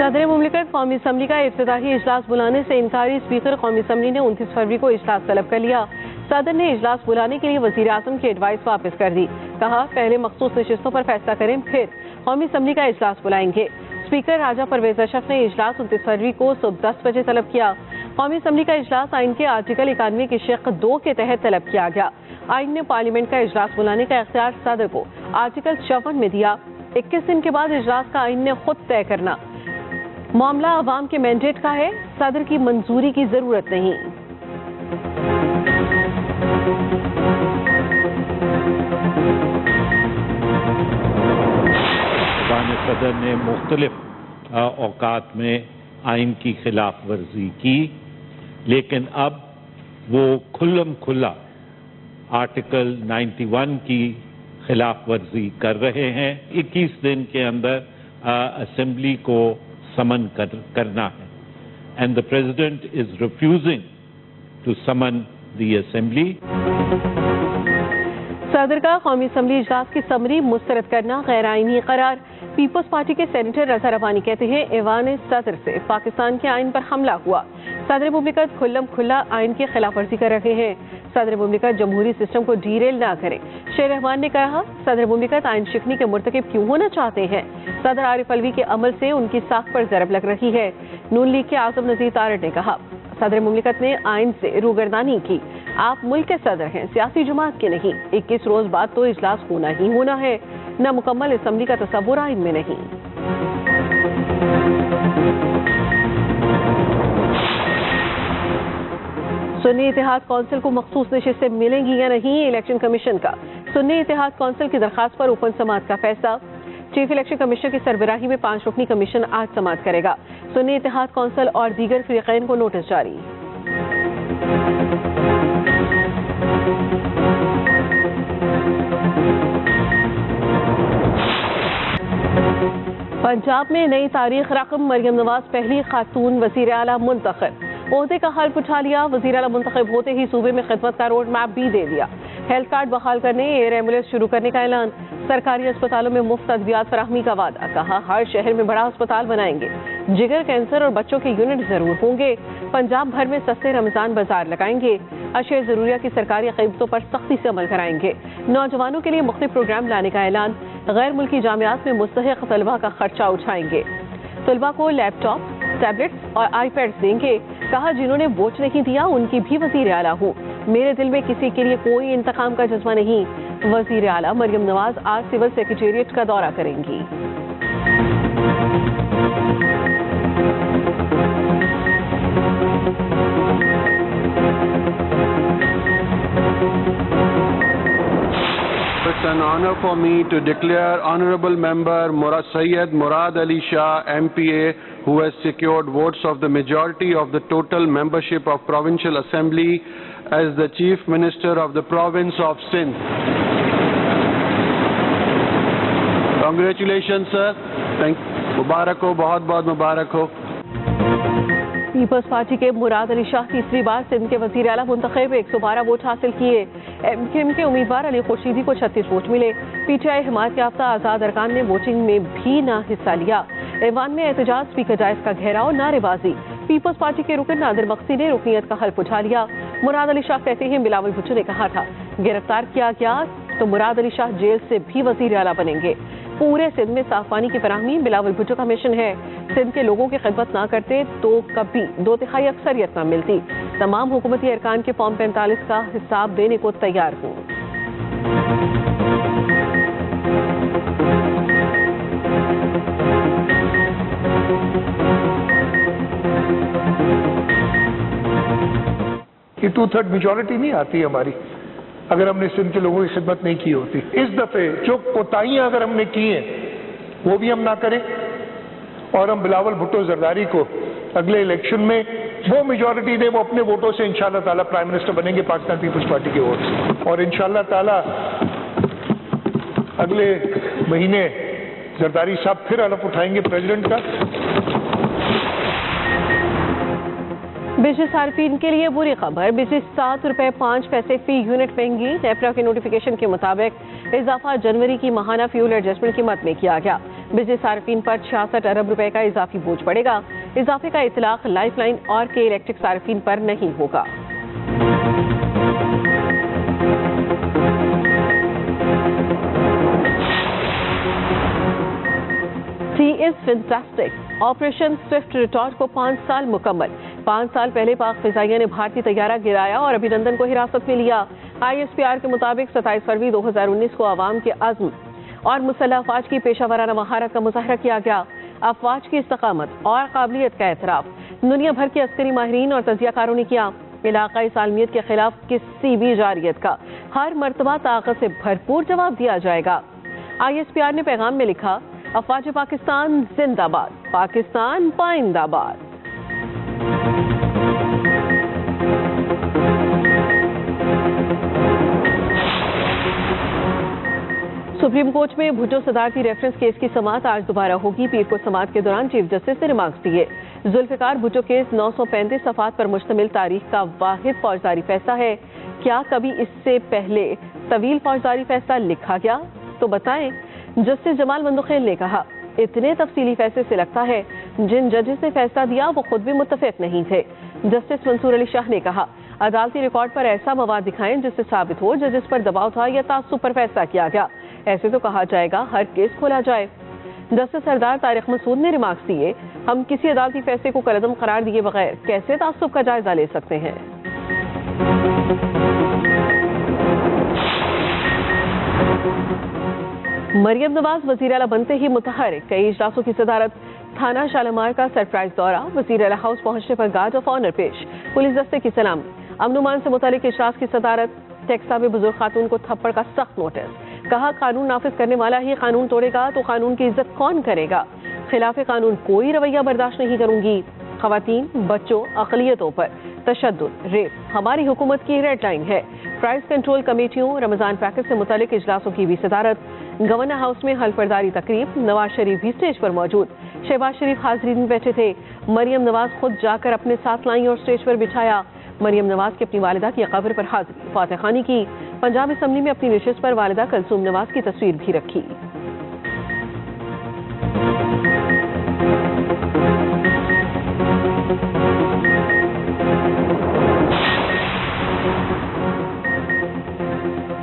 सदर मुमलिकत कौमी असम्बली का इफ्तिताही इजलास बुलाने से इनकारी स्पीकर कौमी असम्बली ने 29 फरवरी को इजलास तलब कर लिया। सदर ने इजलास बुलाने के लिए वजीर आजम की एडवाइस वापस कर दी। कहा पहले मखसूस नशिस्तों पर फैसला करें, फिर कौमी असम्बली का इजलास बुलाएंगे। स्पीकर राजा परवेज अशरफ ने इजलास 29 फरवरी को सुबह 10 बजे तलब किया। कौमी असम्बली का इजलास आइन के आर्टिकल 91 की शिक 2 के तहत तलब किया गया। आइन ने पार्लियामेंट का इजलास बुलाने का इख्तियार सदर को आर्टिकल 54 में दिया। 21 दिन के बाद इजलास का आइन ने खुद तय करना। मामला अवाम के मैंडेट का है, सदर की मंजूरी की जरूरत नहीं। सदर ने मुख्तलिफ औकात में आइन की खिलाफ वर्जी की, लेकिन अब वो खुल्लम खुल्ला आर्टिकल 91 की खिलाफ वर्जी कर रहे हैं। 21 दिन के अंदर असेंबली को समन करना है, and the president is refusing to summon the assembly. सदर का कौमी असम्बली इजलास की समरी मुस्तरद करना गैर आईनी करार। पीपल्स पार्टी के सेनेटर रजा रवानी कहते हैं ऐवान सदर से पाकिस्तान के आइन पर हमला हुआ। सदर मुमलिकत खुल्लम खुल्ला आइन की खिलाफ वर्जी कर रहे हैं। सदर मुमलिकत जमहूरी सिस्टम को डीरेल ना करे। शेर रहमान ने कहा सदर मुमलिकत आइन शिकनी के मुर्तकिब क्यों होना चाहते हैं। सदर आरिफ अलवी के अमल से उनकी साख पर जरब लग रही है। नून लीग के आजम नजीर तारड़ ने कहा सदर मुमलिकत ने आइन से रूगर्दानी की। आप मुल्क के सदर हैं, सियासी जमात के नहीं। 21 रोज बाद तो इजलास होना ही होना है, न मुकम्मल असम्बली का तसव्वुर आइन में नहीं। सुन्नी इत्तेहाद कौंसिल को मखसूस नशिस्तें मिलेंगी या नहीं, इलेक्शन कमीशन का सुन्नी इत्तेहाद कौंसिल की दरखास्त पर ओपन समाअत का फैसला। चीफ इलेक्शन कमिश्नर की सरबराही में 5 रुकनी कमीशन आज समाअत करेगा। सुन्नी इत्तेहाद कौंसिल और दीगर फरीकैन को नोटिस जारी। पंजाब में नई तारीख रकम, मरियम नवाज पहली खातून वजीर आला मुंतखब। ओहदे का हल्फ उठा लिया। वजीर आला मुंतखब होते ही सूबे में खिदमत का रोड मैप भी दे दिया। हेल्थ कार्ड बहाल करने, एयर एम्बुलेंस शुरू करने का ऐलान। सरकारी अस्पतालों में मुफ्त अद्वियात फराहमी का वादा। कहा हर शहर में बड़ा अस्पताल बनाएंगे। जिगर, कैंसर और बच्चों के यूनिट जरूर होंगे। पंजाब भर में सस्ते रमजान बाजार लगाएंगे। अशिया जरूरिया की सरकारी कीमतों पर सख्ती से अमल कराएंगे। नौजवानों के लिए मुख्तलिफ प्रोग्राम लाने का ऐलान। गैर मुल्की जामियात में मुस्तहिक तलबा का खर्चा उठाएंगे। तलबा को लैपटॉप, टैबलेट्स और आईपैड्स देंगे। कहा जिन्होंने वोट नहीं दिया उनकी भी वजीर आला हूँ। मेरे दिल में किसी के लिए कोई इंतकाम का जज्बा नहीं। वजीर आला मरियम नवाज आज सिविल सेक्रेटेरिएट का दौरा करेंगी। It's an honor for me to declare Honorable Member Syed Murad Ali Shah, MPA, who has secured votes of the majority of the total membership of Provincial Assembly, as the Chief Minister of the Province of Sindh. Congratulations, sir. Mubarak ho, bahut bahut mubarak ho. Peoples Party के मुराद अली शाह तीसरी बार सिंध के वजीर आला मुंतखब 112 vote हासिल किए। MQM के उम्मीदवार अली खुर्शीदी को 36 वोट मिले। पीटीआई हिमायत याफ्ता आजाद अरकान ने वोटिंग में भी ना हिस्सा लिया। ऐवान में एहतजाज, स्पीकर जायज का घेराव, नारेबाजी। पीपल्स पार्टी के रुकन नादिर मक्सी ने रुकनीत का हल्फ उठा लिया। मुराद अली शाह कहते हैं बिलावल भुट्टो ने कहा था गिरफ्तार किया गया तो मुराद अली शाह जेल से भी वजीर आला बनेंगे। पूरे सिंध में साफ पानी की फराहमी बिलावल भुट्टो का मिशन है। सिंध के लोगों की खिदमत ना करते तो कभी 2/3 अक्सरियत ना मिलती। तमाम हुकूमती अरकान के फॉर्म 45 का हिसाब देने को तैयार हूँ। कि 2/3 मेजॉरिटी नहीं आती हमारी अगर हमने सिंध के लोगों की खिदमत नहीं की होती। इस दफे जो कोताहियां अगर हमने की हैं वो भी हम ना करें और हम बिलावल भुट्टो जरदारी को अगले इलेक्शन में वो मेजॉरिटी दे, वो अपने वोटों से इंशाल्लाह ताला प्राइम मिनिस्टर बनेंगे पाकिस्तान पीपल्स पार्टी के वोट से। और इंशाल्लाह ताला अगले महीने जरदारी साहब फिर हलफ उठाएंगे प्रेसिडेंट का। बिजली सार्फिन के लिए बुरी खबर, बिजली 7 रुपए 5 पैसे फी यूनिट महंगी। नेफरा के नोटिफिकेशन के मुताबिक इजाफा जनवरी की माहाना फ्यूल एडजस्टमेंट कीमत में किया गया। बिजली सार्फिन पर 66 अरब रुपए का इजाफी बोझ पड़ेगा। इजाफे का इतलाक लाइफ लाइन और के इलेक्ट्रिक सार्फिन पर नहीं होगा। She is fantastic. Operation Swift Retort को 5 साल मुकम्मल। 5 साल पहले पाक फिजाइया ने भारतीय तैयारा गिराया और अभिनंदन को हिरासत में लिया। ISPR के मुताबिक 27 फरवरी 2019 को आवाम के अज़्म और मुसल्लह अफवाज की पेशावराना महारत का मुजाहरा किया गया। अफवाज की इस्तकामत और काबिलियत का एतराफ दुनिया भर के अस्करी माहिरीन और तजियाकारों ने किया। इलाकाई सालमियत के खिलाफ किसी भी जारियत का हर मर्तबा ताकत से भरपूर जवाब दिया जाएगा। ISPR ने पैगाम में लिखा, अफवाज पाकिस्तान जिंदाबाद, पाकिस्तान पाइंदाबाद। सुप्रीम कोर्ट में भुट्टो सदारती रेफरेंस केस की समाअत आज दोबारा होगी। पीर को समाअत के दौरान चीफ जस्टिस ने रिमार्क्स दिए। जुल्फिकार भुट्टो केस 935 सफ़हात पर मुश्तमिल तारीख का वाहिद फौजदारी फैसला है। क्या कभी इससे पहले तवील फौजदारी फैसला लिखा गया? तो बताएं। जस्टिस जमाल मंदुखेल ने कहा, इतने तफसीली फैसले से लगता है जिन जजेस ने फैसला दिया वो खुद भी मुत्तफिक नहीं थे। जस्टिस मंसूर अली शाह ने कहा, अदालती रिकॉर्ड पर ऐसा मवाद दिखाएं जिससे साबित हो जजेस पर दबाव था या तासुब पर फैसला किया गया। ऐसे तो कहा जाएगा हर केस खोला जाए। जस्टिस सरदार तारिक मसूद ने रिमार्क्स दिए, हम किसी अदालती फैसले को कलअदम करार दिए बगैर कैसे तासुब का जायजा ले सकते हैं। मरियम नवाज वजीर आला बनते ही मुतहरिक। कई इजलासों की सदारत। थाना शालामार का सरप्राइज दौरा। वजीर आला हाउस पहुंचने पर गार्ड ऑफ ऑनर पेश। पुलिस दस्ते की सलाम। अमन-उमान से मुतालिक इजलास की सदारत। टेक्सा में बुजुर्ग खातून को थप्पड़ का सख्त नोटिस। कहा, कानून नाफिज करने वाला ही कानून तोड़ेगा तो कानून की इज्जत कौन करेगा। खिलाफ कानून कोई रवैया बर्दाश्त नहीं करूंगी। खवातीन, बच्चों, अक़लियतों पर तशद्दुद, रेप हमारी हुकूमत की रेड लाइन है। प्राइस कंट्रोल कमेटियों, रमजान पैकेज से मुतालिक इजलासों की भी सदारत। गवर्नर हाउस में हल्फबरदारी तकरीब। नवाज शरीफ भी स्टेज पर मौजूद। शहबाज शरीफ हाजिरीन में बैठे थे। मरियम नवाज खुद जाकर अपने साथ लाई और स्टेज पर बिठाया। मरियम नवाज की अपनी वालिदा की कब्र पर हाजिरी, फातिह खानी की। पंजाब असम्बली में अपनी नशिस्त पर वालिदा कलसूम नवाज की तस्वीर भी रखी।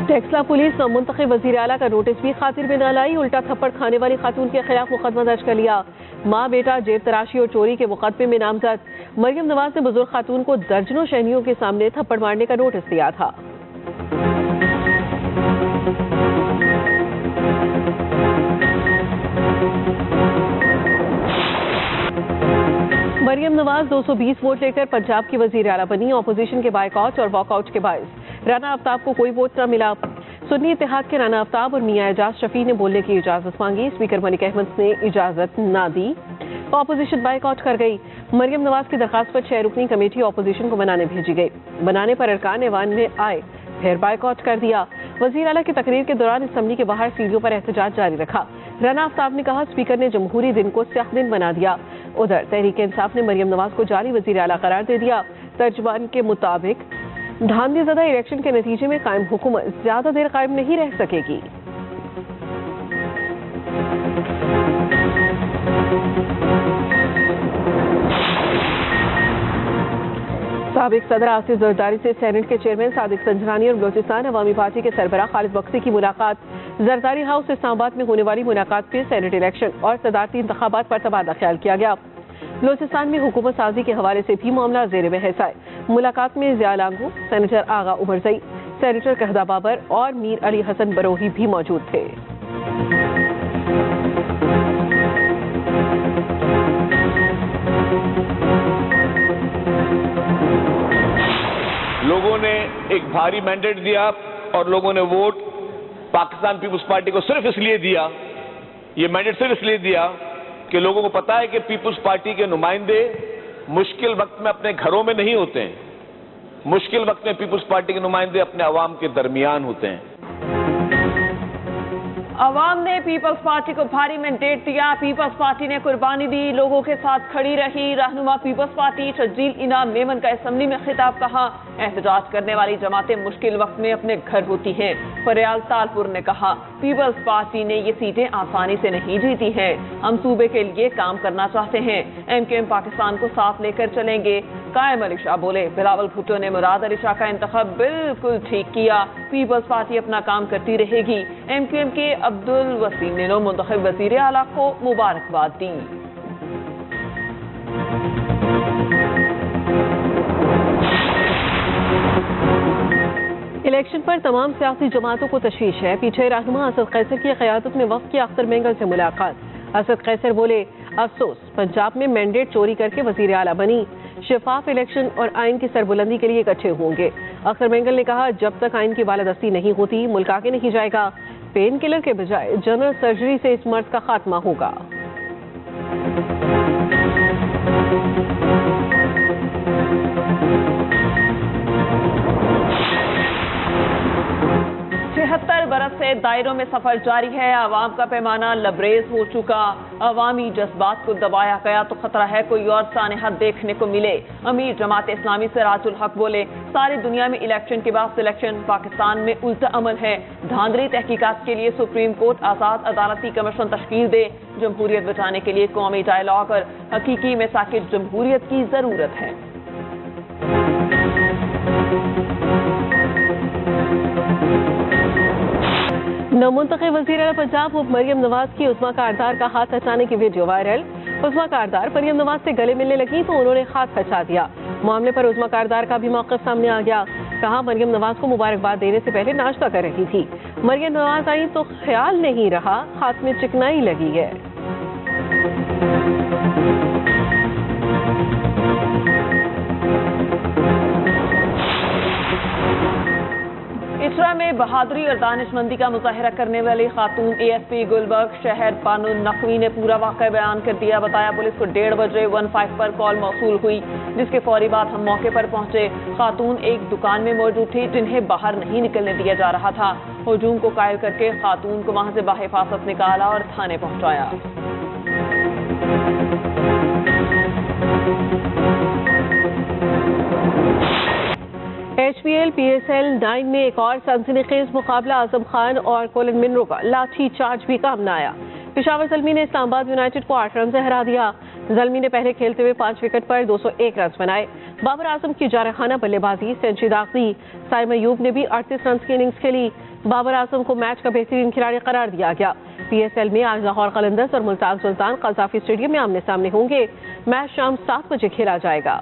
टेक्सला पुलिस मुंतखब वजीर आला का नोटिस भी खातिर में न लाई। उल्टा थप्पड़ खाने वाली खातून के खिलाफ मुकदमा दर्ज कर लिया। माँ बेटा जेब तराशी और चोरी के मुकदमे में नामजद। मरियम नवाज ने बुजुर्ग खातून को दर्जनों शहरियों के सामने थप्पड़ मारने का नोटिस दिया था। मरियम नवाज 220 वोट लेकर पंजाब की वजीर आला बनी। ऑपोजिशन के बायकॉट और वॉकआउट के बायस राना आफ्ताब को कोई वोट न मिला। सुन्नी इत्तेहाद के राना आफ्ताब और मियां एजाज शफी ने बोलने की इजाजत मांगी। स्पीकर मलिक अहमद ने इजाजत ना दी। ऑपोजिशन बायकॉट कर गई। मरियम नवाज की दरखास्त पर 6 रुकनी कमेटी ऑपोजिशन को बनाने भेजी गई। बनाने पर अरकान ऐवान में आए, फिर बायकॉट कर दिया। वजीर आला की तकरीर के दौरान असम्बली के बाहर सीढ़ियों पर एहतजाज जारी रखा। राना आफ्ताब ने कहा, स्पीकर ने जमहूरी दिन को स्याह दिन बना दिया। उधर तहरीक इंसाफ ने मरियम नवाज को जाली वजीर आला करार दे दिया। तर्जुमान के मुताबिक धांधलीज़दा इलेक्शन के नतीजे में कायम हुकूमत ज्यादा देर कायम नहीं रह सकेगी। साबिक सदर आसिफ जरदारी से सेनेट के चेयरमैन सादिक संजरानी और बलोचिस्तान अवामी पार्टी के सरबराह खालिद बख्शी की मुलाकात। जरदारी हाउस इस्लामाबाद में होने वाली मुलाकात में सेनेट इलेक्शन और सदारती इंतखाबात पर तबादला ख्याल किया गया। बलोचिस्तान में हुकूमत साजी के हवाले से भी मामला ज़ेर बहस आए। मुलाकात में ज़िया लांगू, सेनेटर आगा उमरजई, सेनेटर कहदा बाबर और मीर अली हसन बरोही भी मौजूद थे। लोगों ने एक भारी मैंडेट दिया और लोगों ने वोट पाकिस्तान पीपुल्स पार्टी को सिर्फ इसलिए दिया, ये मैंडेट सिर्फ इसलिए दिया कि लोगों को पता है कि पीपुल्स पार्टी के नुमाइंदे मुश्किल वक्त में अपने घरों में नहीं होते हैं, मुश्किल वक्त में पीपुल्स पार्टी के नुमाइंदे अपने अवाम के दरमियान होते हैं। عوام نے پیپلز پارٹی کو بھاری مینڈیٹ دیا، پیپلز پارٹی نے قربانی دی، لوگوں کے ساتھ کھڑی رہی۔ رہنما پیپلز پارٹی شجیل انعام میمن کا اسمبلی میں خطاب، کہا احتجاج کرنے والی جماعتیں مشکل وقت میں اپنے گھر ہوتی ہیں۔ فریال تالپور نے کہا پیپلز پارٹی نے یہ سیٹیں آسانی سے نہیں جیتی ہیں، ہم صوبے کے لیے کام کرنا چاہتے ہیں، ایم کیو ایم پاکستان کو ساتھ لے کر چلیں گے۔ قائم علی شاہ بولے بلاول بھٹو نے مراد علی شاہ کا انتخاب بالکل ٹھیک کیا، پیپلز پارٹی اپنا کام کرتی رہے گی۔ ایم کیو ایم کے عبدالوسیم نے منتخب وزیر اعلیٰ کو مبارکباد دی۔ الیکشن پر تمام سیاسی جماعتوں کو تشویش ہے، پیچھے رہنما اسد قیصر کی قیادت میں وفد کی اختر مینگل سے ملاقات۔ اسد قیصر بولے افسوس پنجاب میں مینڈیٹ چوری کر کے وزیر اعلیٰ بنی، شفاف الیکشن اور آئین کی سربلندی کے لیے اکٹھے ہوں گے۔ اختر مینگل نے کہا جب تک آئین کی بالادستی نہیں ہوتی ملک آگے نہیں جائے گا، پین کلر کے بجائے جنرل سرجری سے اس مرض کا خاتمہ ہوگا۔ 76 برس سے دائروں میں سفر جاری ہے، عوام کا پیمانہ لبریز ہو چکا، عوامی جذبات کو دبایا گیا تو خطرہ ہے کوئی اور سانحہ دیکھنے کو ملے۔ امیر جماعت اسلامی سراج الحق بولے ساری دنیا میں الیکشن کے بعد سلیکشن، پاکستان میں الٹا عمل ہے، دھاندلی تحقیقات کے لیے سپریم کورٹ آزاد عدالتی کمیشن تشکیل دے، جمہوریت بچانے کے لیے قومی ڈائیلاگ اور حقیقی مساکن جمہوریت کی ضرورت ہے۔ نامنتخب وزیر اعلیٰ پنجاب مریم نواز کی عظمیٰ کاردار کا ہاتھ ہٹانے کی ویڈیو وائرل۔ عظمیٰ کاردار مریم نواز سے گلے ملنے لگی تو انہوں نے ہاتھ ہٹا دیا، معاملے پر عظمیٰ کاردار کا بھی موقف سامنے آ گیا، کہا مریم نواز کو مبارکباد دینے سے پہلے ناشتہ کر رہی تھی، مریم نواز آئی تو خیال نہیں رہا، ہاتھ میں چکنائی لگی ہے۔ اچرا میں بہادری اور دانش مندی کا مظاہرہ کرنے والی خاتون اے ایس پی گلبرگ شہر بانو نقوی نے پورا واقعہ بیان کر دیا، بتایا پولیس کو 1:30 بجے 15 پر کال موصول ہوئی، جس کے فوری بعد ہم موقع پر پہنچے۔ خاتون ایک دکان میں موجود تھی جنہیں باہر نہیں نکلنے دیا جا رہا تھا، ہجوم کو قائل کر کے خاتون کو وہاں سے بحفاظت نکالا اور تھانے پہنچایا۔ H P L P S L 9 میں ایک اور سنسنی خیز مقابلہ اعظم خان اور کولن منرو کا لاٹھی چارج بھی کام نہ آیا۔ پشاور زلمی نے اسلام آباد یونائیٹڈ کو 8 رن سے ہرا دیا، زلمی نے پہلے کھیلتے ہوئے 5 وکٹ پر 201 رنز بنائے، بابر اعظم کی جارحانہ بلے بازی سینچری داغ دی، سائم ایوب نے بھی 38 رنز کی اننگز کھیلی، بابر اعظم کو میچ کا بہترین کھلاڑی قرار دیا گیا۔ پی ایس ایل میں آج لاہور قلندرز اور ملتان سلطان قذافی اسٹیڈیم میں آمنے سامنے ہوں گے، میچ شام 7 بجے کھیلا جائے گا۔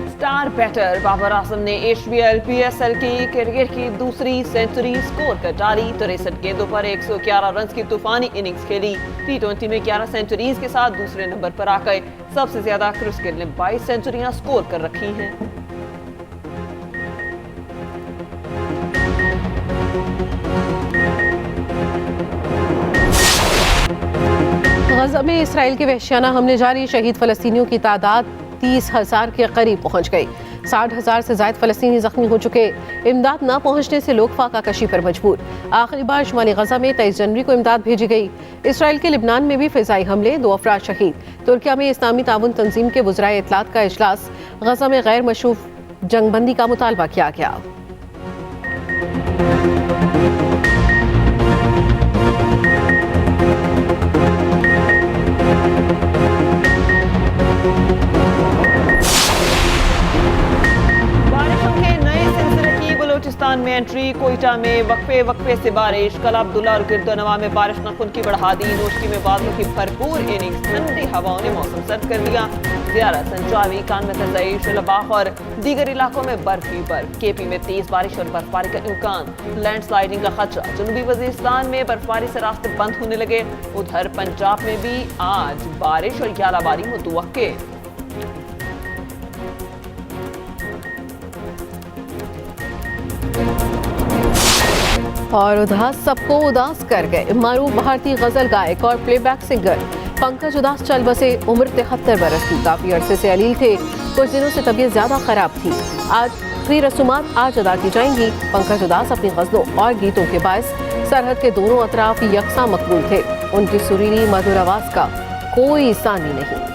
اسٹار بیٹر بابر اعظم نے H P L P S L کی کیریئر کی دوسری سینچری سکور کر ڈالی، 63 گیندوں پر 111 رنز کی طوفانی اننگز کھیلی، T20 میں 11 سینچریز کے ساتھ دوسرے نمبر پر آ گئے، سب سے زیادہ کرس گیل نے 22 سینچریاں سکور کر رکھی ہیں۔ غزہ میں اسرائیل کے وحشیانہ حملے جاری، شہید فلسطینیوں کی تعداد 30,000 کے قریب پہنچ گئی، 60,000 سے زائد فلسطینی زخمی ہو چکے، امداد نہ پہنچنے سے لوگ فاقہ کشی پر مجبور۔ آخری بار شمالی غزہ میں 23 جنوری کو امداد بھیجی گئی۔ اسرائیل کے لبنان میں بھی فضائی حملے، 2 افراد شہید۔ ترکیہ میں اسلامی تعاون تنظیم کے وزرائے اطلاعات کا اجلاس، غزہ میں غیر مشروط جنگ بندی کا مطالبہ کیا گیا۔ بلوچستان میں انٹری، کوئٹہ میں وقفے سے بارش، کلا عبداللہ اور گردونواں میں بارش نے خود کی بڑھا دی، نوشکی میں بادلوں کی بھرپور اننگز، ٹھنڈی ہواؤں نے موسم سرد کر دیا، زیارت سنجاوی، کان میں تزئی، شلباغ اور دیگر علاقوں میں برف ہی برف، کے پی میں تیز بارش اور برفباری کا امکان، لینڈ سلائیڈنگ کا خدشہ، جنوبی وزیرستان میں برفباری سے راستے بند ہونے لگے، ادھر پنجاب میں بھی آج بارش اور ژالہ باری متوقع۔ اور اداس سب کو اداس کر گئے، معروف بھارتی غزل گائک اور پلے بیک سنگر पंकज उदास चल बसे। उम्र 73 बरस की, काफी अरसे से अलील थे। कुछ दिनों से तबीयत ज्यादा खराब थी। आज आखिरी रसूमात आज अदा की जाएंगी। पंकज उदास अपनी गजलों और गीतों के बायस सरहद के दोनों अतराफ यकसा मकबूल थे। उनकी सुरीली मधुर आवाज का कोई सानी नहीं।